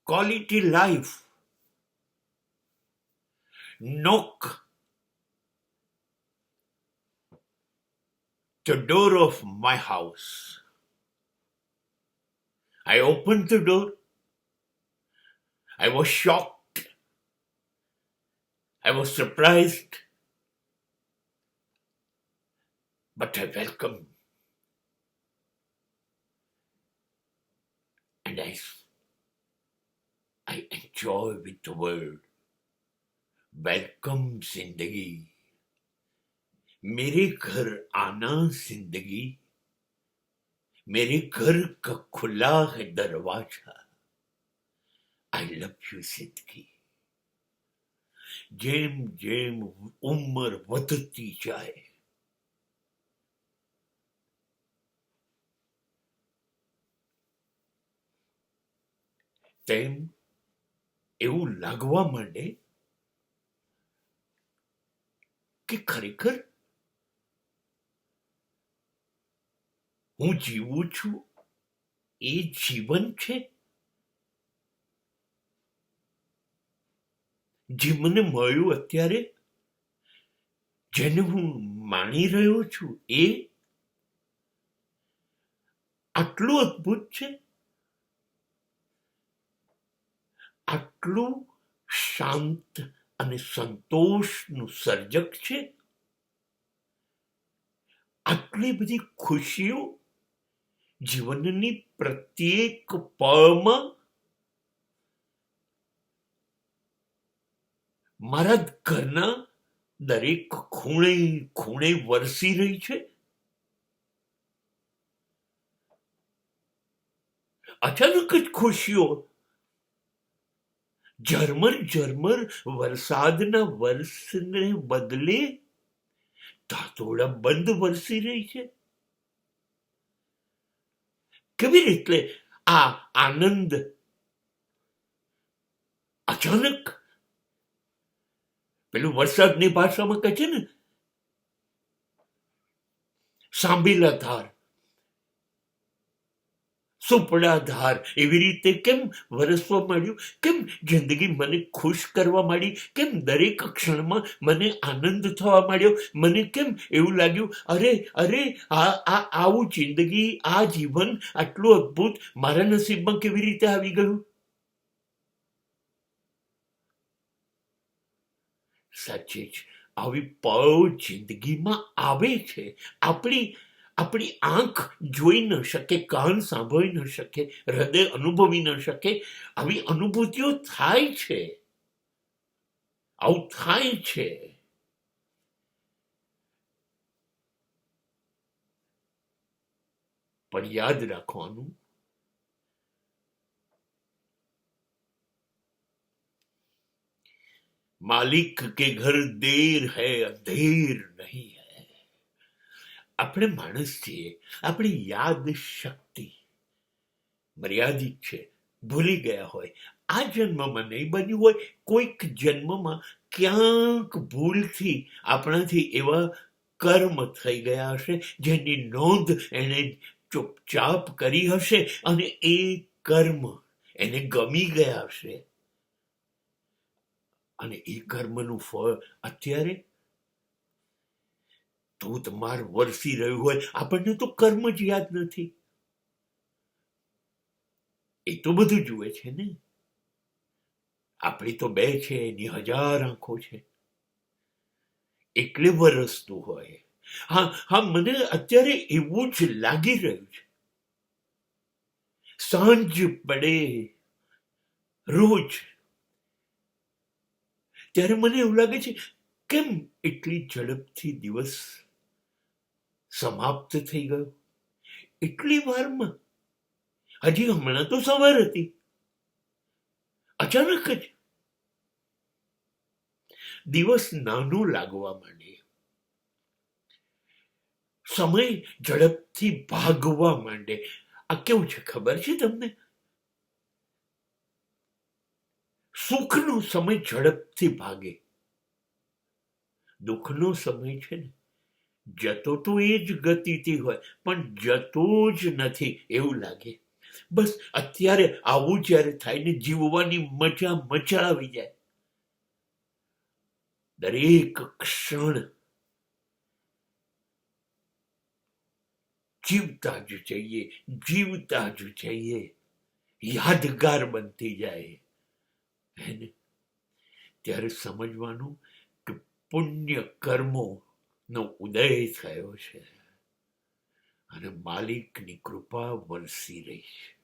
quality life. Knock the door of my house. I opened the door. I was shocked. I was surprised. But I welcome. And I enjoy with the word. Welcome जिंदगी, मेरे घर आना जिंदगी, मेरे घर का खुला है दरवाजा. आई लव यू जिंदगी. જેમ જેમ ઉંમર વધતી જાય તેમ એવું લાગવા માંડે કે ખરેખર હું જીવું છું એ જીવન છે જે મને મળ્યું અત્યારે, જેને હું માણી રહ્યો છું એ આટલું અદ્ભુત છે, આટલું શાંત અને સંતોષનું સર્જક છે, આટલી બધી ખુશીઓ જીવનની પ્રત્યેક પળમાં મારા ઘરના દરેક ખૂણે ખૂણે વરસી રહી છે. અચાનક જ ખુશીઓ ઝરમર ઝરમર વરસાદના વર્ષને બદલે તાતોડા બંધ વરસી રહી છે. કેવી રીતે આ આનંદ અચાનક, પેલું વરસાદની ભાષામાં કહે છે ને, સાંભેલા ધાર, સુપડા ધાર, એવી રીતે કેમ વરસવા માંડ્યું, કેમ જિંદગી મને ખુશ કરવા માંડી, કેમ દરેક ક્ષણમાં મને આનંદ થવા માંડ્યો, મને કેમ એવું લાગ્યું અરે અરે આવું જિંદગી, આ જીવન આટલું અદ્ભુત મારા નસીબમાં કેવી રીતે આવી ગયું. સાચે જ આવી પળ જિંદગીમાં આવે છે. આપણી આંખ જોઈ ન શકે, કાન સાંભળી ન શકે, હૃદય અનુભવી ન શકે, આવી અનુભૂતિઓ થાય છે, આવું થાય છે. પણ યાદ રાખવાનું, मालिक के घर देर है अंधेर नहीं है. આપણે માણસ છીએ, આપણી યાદ શક્તિ મર્યાદિત છે, ભૂલી ગયા હોય. આ જન્મમાં નહીં બન્યું હોય, કોઈક જન્મમાં ક્યાંક ભૂલથી આપણાથી એવા કર્મ થઈ ગયા હશે જેની નોંધ એને ચૂપચાપ કરી હશે અને એ કર્મ એને ગમી ગયા હશે. અને એ કર્મનું ફળ અત્યારે ધોધમાર વરસી રહ્યું હોય. આપણને તો કર્મ જ યાદ નથી, એ તો બધું જુએ છે ને. આપણી તો બે છે, એની 1000 આંખો છે, એટલે વરસતું હોય. હા, મને અત્યારે એવું જ લાગી રહ્યું છે. સાંજ પડે રોજ ત્યારે મને એવું લાગે છે કેમ એટલી ઝડપથી દિવસ સમાપ્ત થઈ ગયો, એટલી વારમાં. હજી હમણાં તો સવાર હતી, અચાનક જ દિવસ નાનો લાગવા માંડે, સમય ઝડપથી ભાગવા માંડે. આ કેવું છે ખબર છે તમને? સુખનો સમય ઝડપથી ભાગે, દુઃખનો સમય છે ને જતો તો એ જ ગતિથી હોય, પણ જતો જ નથી એવું લાગે. બસ અત્યારે આવું જ્યારે થાય ને જીવવાની મજા આવી જાય. દરેક ક્ષણ જીવતા જ જઈએ, યાદગાર બનતી જાય. એને ત્યારે સમજવાનું કે પુણ્ય કર્મો નો ઉદય થયો છે અને માલિકની કૃપા વરસી રહી છે.